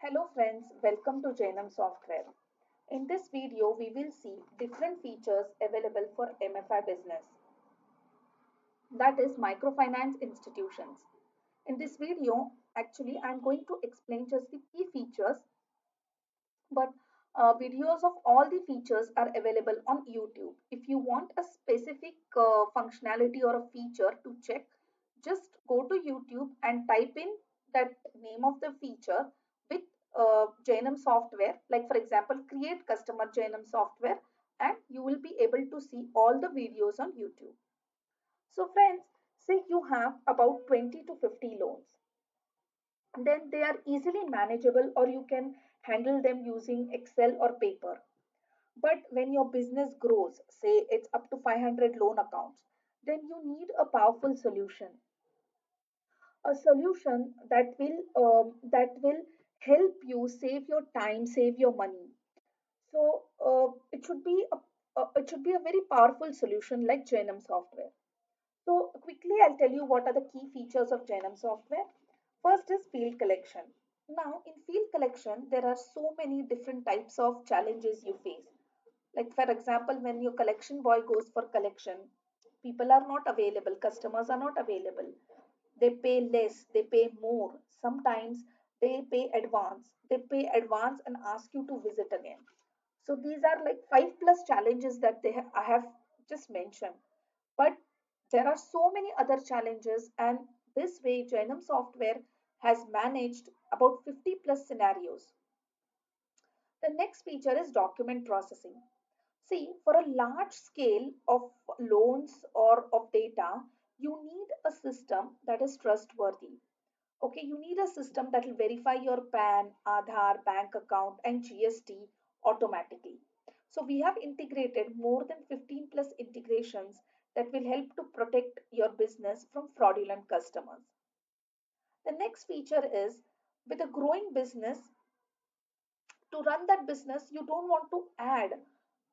Hello friends, welcome to Jainam Software. In this video, we will see different features available for MFI business, that is microfinance institutions. In this video, actually, I am going to explain just the key features, but videos of all the features are available on YouTube. If you want a specific functionality or a feature to check, just go to YouTube and type in that name of the feature with Janam software. Like for example, create customer Janam software, and you will be able to see all the videos on YouTube. So friends, say you have about 20 to 50 loans, then they are easily manageable or you can handle them using Excel or paper. But when your business grows, say it's up to 500 loan accounts, then you need a powerful solution, a solution that will help you save your time, save your money. So it should be a very powerful solution like Janam software. So quickly, I'll tell you what are the key features of Janam software. First is field collection. Now, in field collection, there are so many different types of challenges you face. Like for example, when your collection boy goes for collection, people are not available, customers are not available. They pay less, they pay more. Sometimes they pay advance and ask you to visit again. So these are like five plus challenges that I have just mentioned. But there are so many other challenges, and this way, Janam software has managed about 50 plus scenarios. The next feature is document processing. See, for a large scale of loans or of data, you need a system that is trustworthy. Okay, you need a system that will verify your PAN, Aadhaar, bank account, and GST automatically. So we have integrated more than 15 plus integrations that will help to protect your business from fraudulent customers. The next feature is, with a growing business, to run that business, you don't want to add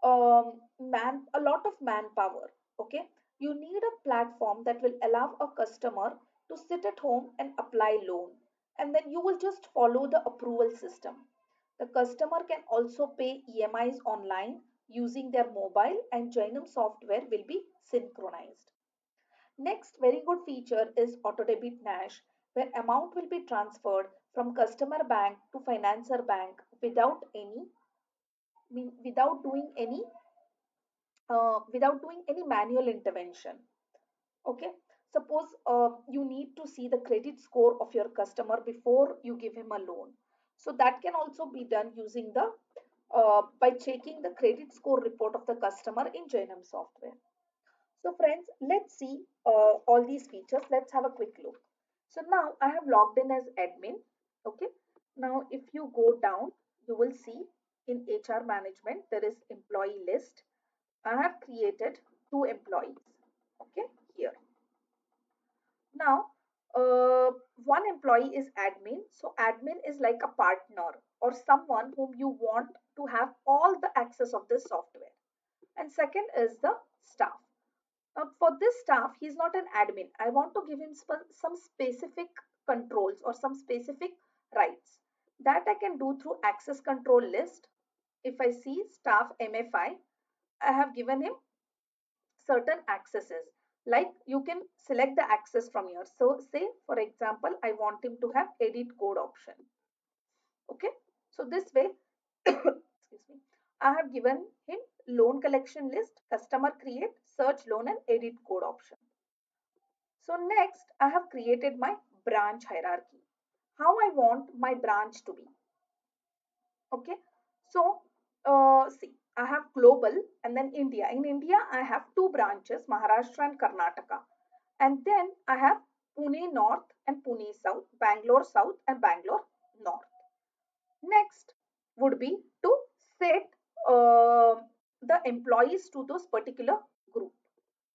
a lot of manpower. Okay, you need a platform that will allow a customer to sit at home and apply loan, and then you will just follow the approval system. The customer can also pay EMIs online using their mobile, and Janam software will be synchronized. Next very good feature is auto debit Nash, where amount will be transferred from customer bank to financer bank without doing any manual intervention. Okay, suppose you need to see the credit score of your customer before you give him a loan, so that can also be done using the by checking the credit score report of the customer in Janam software. So friends, let's see all these features. Let's have a quick look. So now I have logged in as admin. Okay. Now if you go down, you will see in HR management, there is employee list. I have created two employees. Okay. Here. Now, one employee is admin. So admin is like a partner or someone whom you want to have all the access of this software. And second is the staff. Now, for this staff, he's not an admin. I want to give him some specific controls or some specific rights. That I can do through access control list. If I see staff MFI, I have given him certain accesses. Like you can select the access from here. So say, for example, I want him to have edit code option. Okay. So this way, excuse me, I have given him loan collection list, customer create, search loan and edit code option. So next I have created my branch hierarchy. How I want my branch to be. Okay. So see, I have global and then India. In India, I have two branches, Maharashtra and Karnataka. And then I have Pune North and Pune South, Bangalore South and Bangalore North. Next would be to set the employees to those particular group.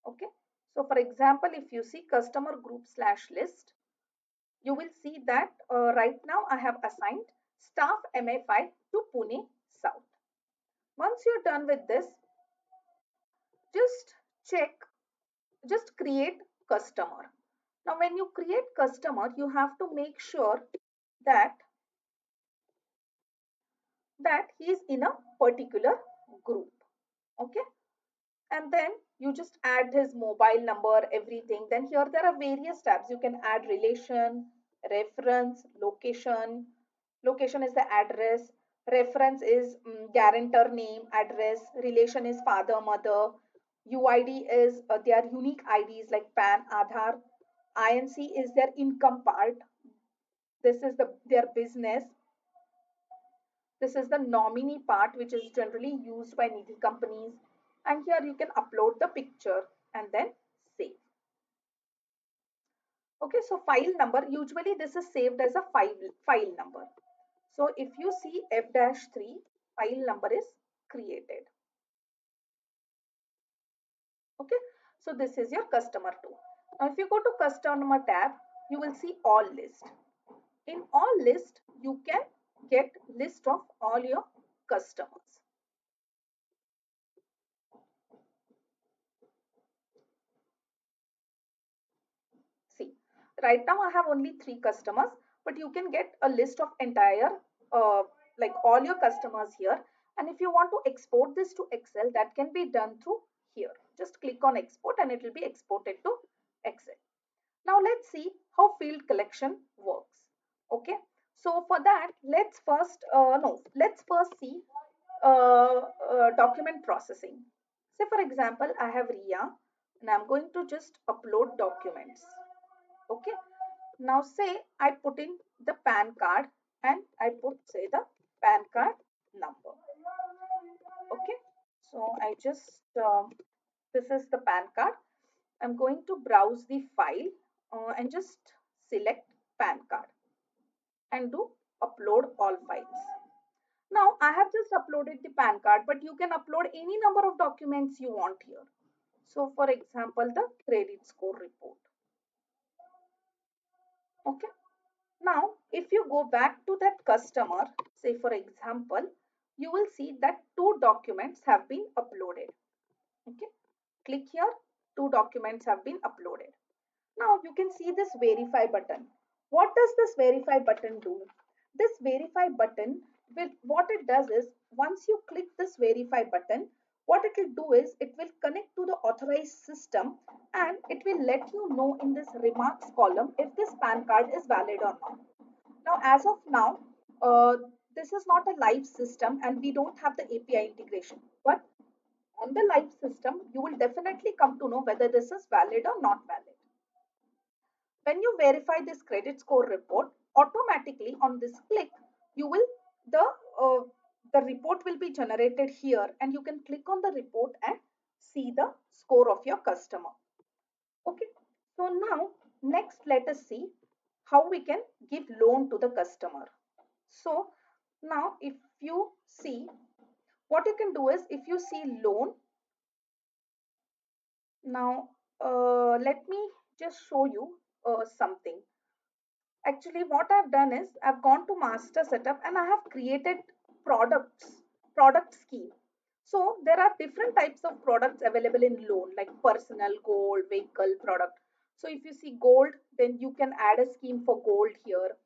Okay. So for example, if you see customer group slash list, you will see that right now I have assigned staff MFI to Pune South. Once you're done with this, just check, just create customer. Now, when you create customer, you have to make sure that that he is in a particular group. Okay, and then you just add his mobile number, everything. Then here there are various tabs. You can add relation, reference, location. Location is the address. Reference is guarantor name, address. Relation is father, mother. UID is their unique IDs like PAN, Aadhaar. INC is their income part. This is their business. This is the nominee part, which is generally used by Nidhi companies. And here you can upload the picture and then save. Okay, so file number, usually this is saved as a file number. So if you see F-3, file number is created. Okay, so this is your customer too. Now if you go to customer tab, you will see all list. In all list, you can get list of all your customers. See, right now I have only 3 customers, but you can get a list of entire, uh, like all your customers here. And if you want to export this to Excel, that can be done through here. Just click on export and it will be exported to Excel. Now let's see how field collection works. Okay. So for that, let's first see document processing. Say for example, I have Ria and I'm going to just upload documents. Okay, now say I put in the PAN card and I put say the PAN card number. Okay, so I just this is the PAN card. I'm going to browse the file and just select PAN card and do upload all files. Now I have just uploaded the PAN card, but you can upload any number of documents you want here. So for example, the credit score report. Okay. Now, if you go back to that customer, say for example, you will see that 2 documents have been uploaded. Okay, click here, 2 documents have been uploaded. Now you can see this verify button. What does this verify button do? This verify button what it does is once you click this verify button, what it will do is it will connect to the authorized system and it will let you know in this remarks column if this PAN card is valid or not. Now, as of now, this is not a live system and we don't have the API integration. But on the live system, you will definitely come to know whether this is valid or not valid. When you verify this credit score report, automatically on this click, you will the uh, the report will be generated here, and you can click on the report and see the score of your customer. Okay. So now next let us see how we can give loan to the customer. So now if you see what you can do is if you see loan, now let me just show you something. Actually what I've done is I've gone to master setup and I have created product scheme. So there are different types of products available in loan like personal, gold, vehicle product. So if you see gold, then you can add a scheme for gold here.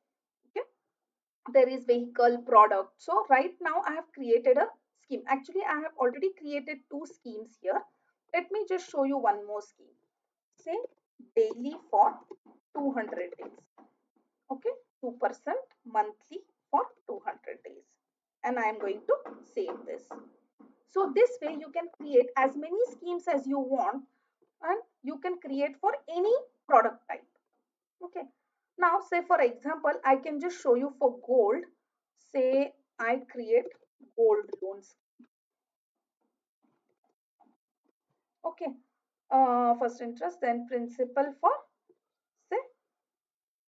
Okay, there is vehicle product. So right now I have created a scheme. Actually I have already created 2 schemes here. Let me just show you one more scheme. Say daily for 200 days. Okay, 2% monthly for 200 days, and I am going to save this. So this way you can create as many schemes as you want and you can create for any product type. Okay, now say for example I can just show you for gold. Say I create gold loans. Okay, first interest then principal for say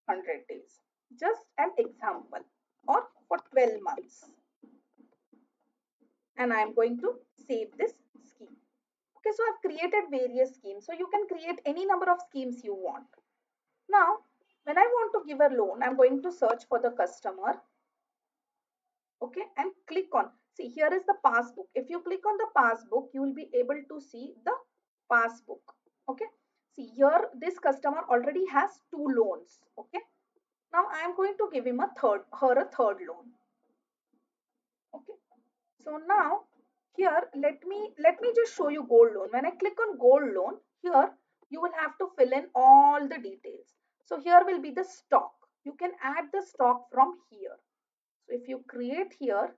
100 days, just an example, or for 12 months, and I am going to save this scheme. Okay, so I've created various schemes. So you can create any number of schemes you want. Now, when I want to give a loan, I'm going to search for the customer. Okay, and click on, see here is the passbook. If you click on the passbook, you will be able to see the passbook. Okay, see here, this customer already has 2 loans. Okay, now I am going to give him her a third loan. Okay, So now here let me just show you gold loan. When I click on gold loan, here you will have to fill in all the details. So here will be the stock. You can add the stock from here. So if you create here,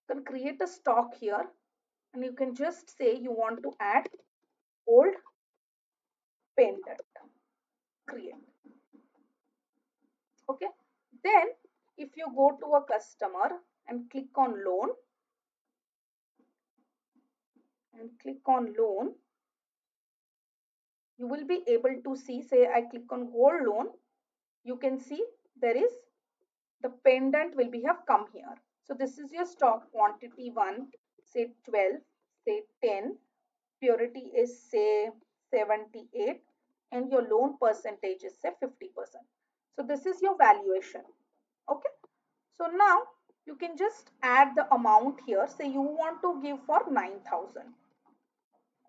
you can create a stock here and you can just say you want to add gold pendant. Create. Okay. Then if you go to a customer and click on loan, you will be able to see, say I click on gold loan, you can see there is the pendant will be have come here. So this is your stock quantity 1, say 12, say 10, purity is say 78, and your loan percentage is say 50%. So this is your valuation. Okay. So now you can just add the amount here. Say you want to give for 9,000.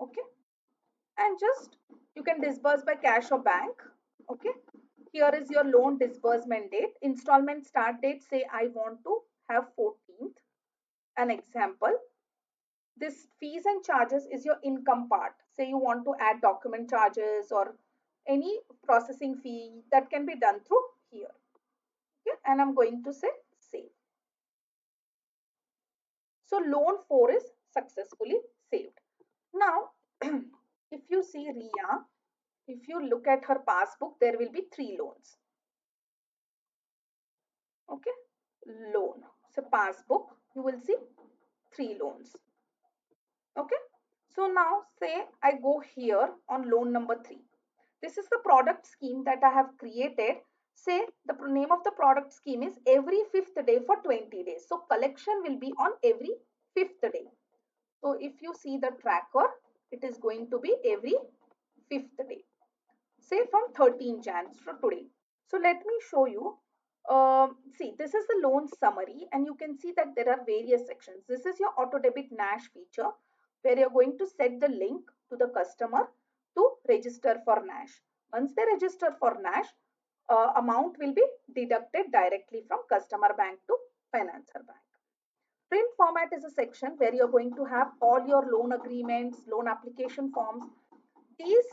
Okay. And just you can disburse by cash or bank. Okay. Here is your loan disbursement date. Installment start date, say I want to have 14th. An example. This fees and charges is your income part. Say you want to add document charges or any processing fee, that can be done through here. Okay. And I'm going to say save. So loan 4 is successfully saved. Now, if you see Ria, if you look at her passbook, there will be 3 loans. Okay, loan. So passbook, you will see 3 loans. Okay, so now say I go here on loan number 3. This is the product scheme that I have created. Say the name of the product scheme is every 5th day for 20 days. So collection will be on every 5th day. So if you see the tracker, it is going to be every 5th day. Say from 13 Jan, so today. So let me show you. See, this is the loan summary and you can see that there are various sections. This is your auto debit NASH feature where you're going to set the link to the customer to register for NASH. Once they register for NASH, amount will be deducted directly from customer bank to financer bank. Print format is a section where you're going to have all your loan agreements, loan application forms. These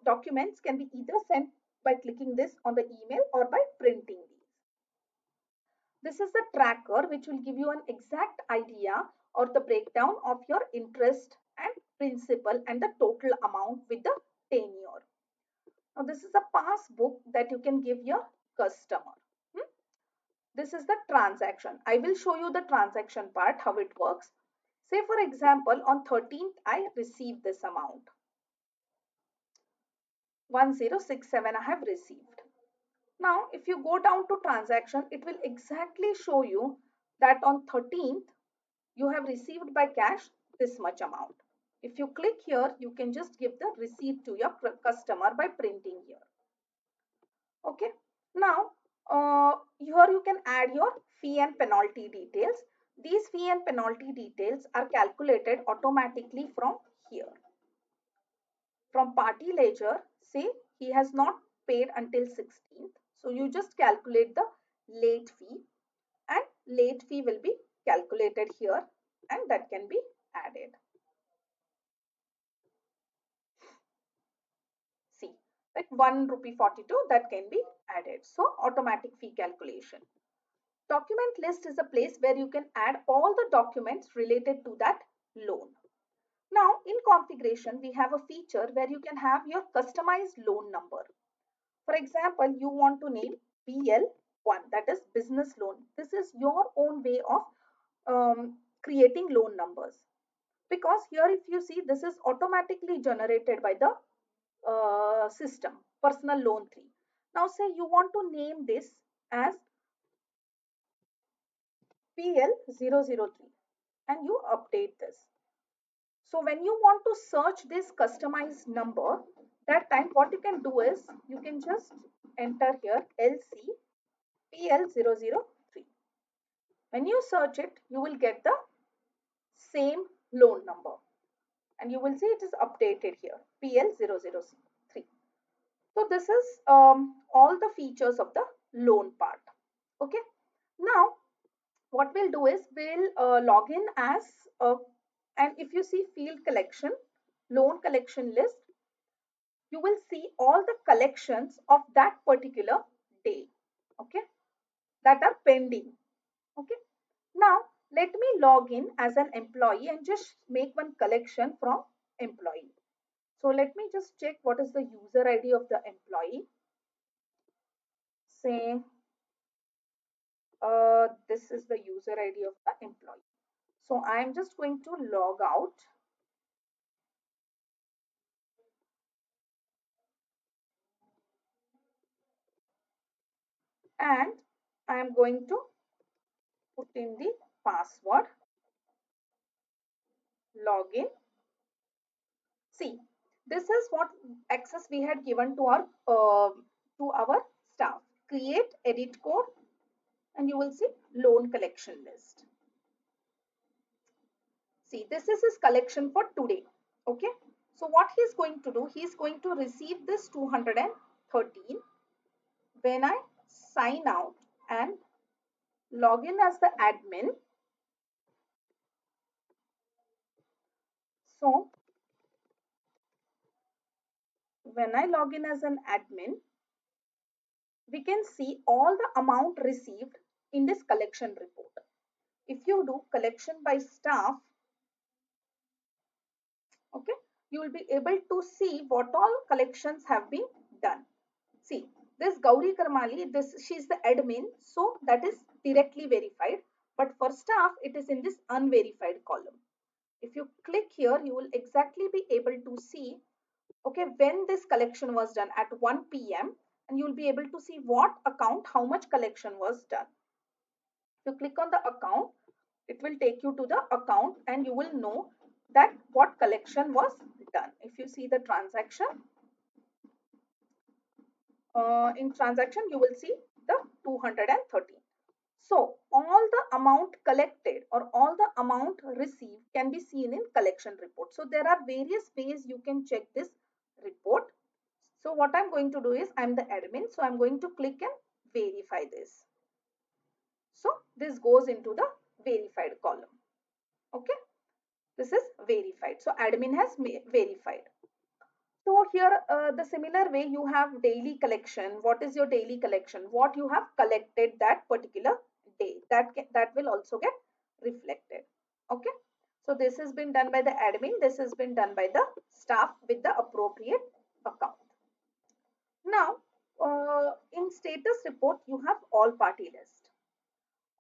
documents can be either sent by clicking this on the email or by printing these. This is the tracker which will give you an exact idea or the breakdown of your interest and principal and the total amount with the tenure. Now this is a passbook that you can give your customer. This is the transaction. I will show you the transaction part, how it works. Say for example, on 13th, I received this amount. 1067 I have received. Now, if you go down to transaction, it will exactly show you that on 13th, you have received by cash this much amount. If you click here, you can just give the receipt to your customer by printing here. Okay. Now, here you can add your fee and penalty details. These fee and penalty details are calculated automatically from here. From party ledger, say he has not paid until 16th. So you just calculate the late fee and late fee will be calculated here and that can be added. See, like 1 rupee 42 that can be added. So automatic fee calculation. Document list is a place where you can add all the documents related to that loan. Now in configuration, we have a feature where you can have your customized loan number. For example, you want to name BL1, that is business loan. This is your own way of creating loan numbers. Because here if you see, this is automatically generated by the system, personal loan 3. Now say you want to name this as PL003 and you update this. So when you want to search this customized number, that time what you can do is you can just enter here LC PL003. When you search it, you will get the same loan number and you will see it is updated here PL003. So this is all the features of the loan part. Okay. Now what we'll do is we'll log in as and if you see field collection, loan collection list, you will see all the collections of that particular day, okay, that are pending. Okay, now let me log in as an employee and just make one collection from employee. So let me just check what is the user ID of the employee. Say this is the user ID of the employee. So I am just going to log out and I am going to put in the password, login. See, this is what access we had given to our staff. Create edit code, and you will see loan collection list. See, this is his collection for today. Okay. So what he's going to do, he's going to receive this 213 when I sign out and log in as the admin. So when I log in as an admin, we can see all the amount received in this collection report. If you do collection by staff, okay, you will be able to see what all collections have been done. See, this Gauri Karmali, this she's the admin, so that is directly verified. But for staff, it is in this unverified column. If you click here, you will exactly be able to see, okay, when this collection was done at 1 p.m. and you will be able to see what account, how much collection was done. If you click on the account, it will take you to the account and you will know that what collection was done. If you see the transaction, in transaction, you will see the 213. So all the amount collected or all the amount received can be seen in collection report. So there are various ways you can check this report. So what I'm going to do is I'm the admin. So I'm going to click and verify this. So this goes into the verified column. Okay. This is verified. So admin has verified. So here the similar way you have daily collection. What is your daily collection? What you have collected that particular day. That will also get reflected. Okay. So this has been done by the admin. This has been done by the staff with the appropriate account. Now in status report you have all party list.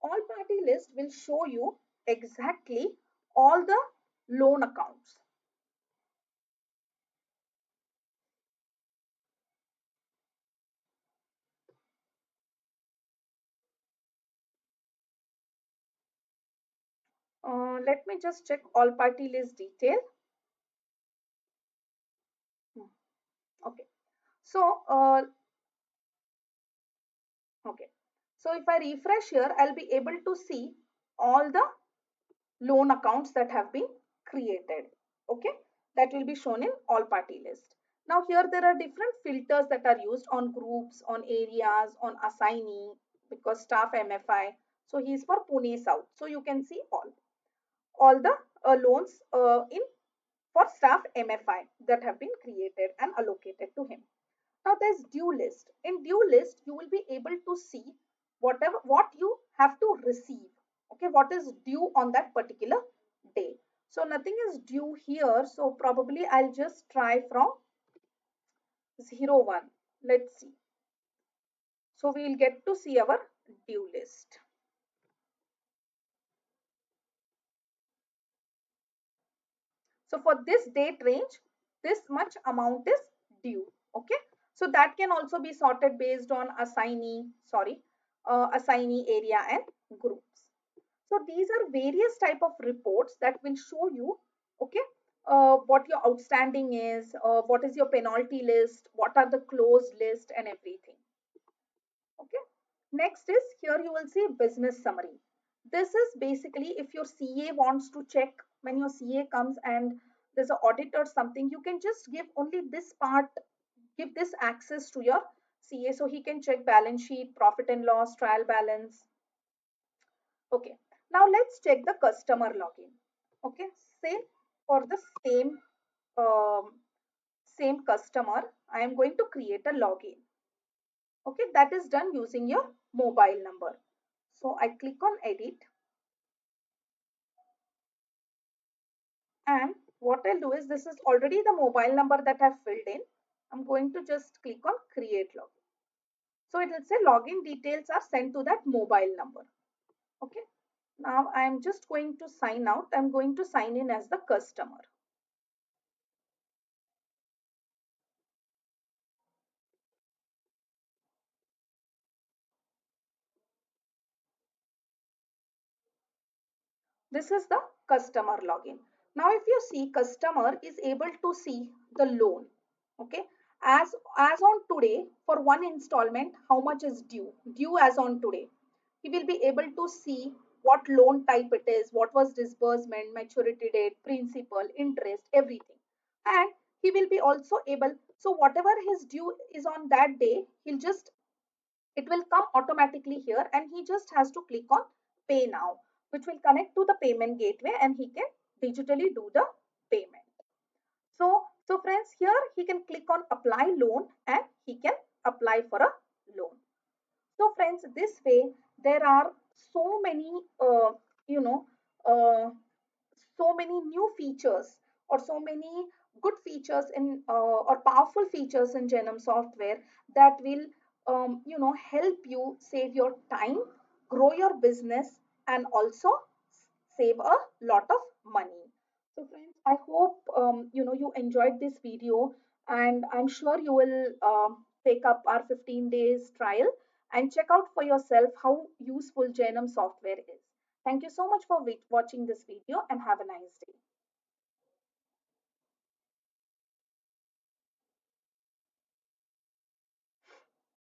All party list will show you exactly all the loan accounts. Let me just check all party list detail. Hmm, okay. So, okay. So if I refresh here, I'll be able to see all the loan accounts that have been created. Okay. That will be shown in all party list. Now here there are different filters that are used on groups, on areas, on assignee because staff MFI. So he's for Pune South. So you can see all the loans in for staff MFI that have been created and allocated to him. Now there's due list. In due list, you will be able to see what you have to receive. Okay, what is due on that particular day. So nothing is due here. So probably I'll just try from 01. Let's see. So we'll get to see our due list. So for this date range, this much amount is due. Okay. So that can also be sorted based on assignee area and groups. So these are various type of reports that will show you, okay, what your outstanding is, what is your penalty list, what are the closed list and everything. Okay. Next is here you will see business summary. This is basically if your CA wants to check when your CA comes and there's an audit or something, you can just give only this part, give this access to your CA so he can check balance sheet, profit and loss, trial balance. Okay. Now let's check the customer login. Okay, same for the um, same customer. I am going to create a login. Okay, that is done using your mobile number. So I click on edit, and what I'll do is, this is already the mobile number that I've filled in. I'm going to just click on create login. So it will say login details are sent to that mobile number. Okay. Now I'm just going to sign out. I'm going to sign in as the customer. This is the customer login. Now if you see, customer is able to see the loan. Okay. As on today, for one installment, how much is due as on today. He will be able to see what loan type it is, what was disbursement, maturity date, principal, interest, everything. And he will be also able, so whatever his due is on that day, he'll just, it will come automatically here, and he just has to click on pay now, which will connect to the payment gateway, and he can digitally do the payment. So friends, here he can click on apply loan, and he can apply for a loan. So friends, this way there are so many, you know, uh, so many new features, or so many good features in or powerful features in Genome software that will, help you save your time, grow your business, and also save a lot of money. So friends, I hope you enjoyed this video, and I'm sure you will take up our 15 days trial and check out for yourself how useful Genome software is. Thank you so much for watching this video, and have a nice day.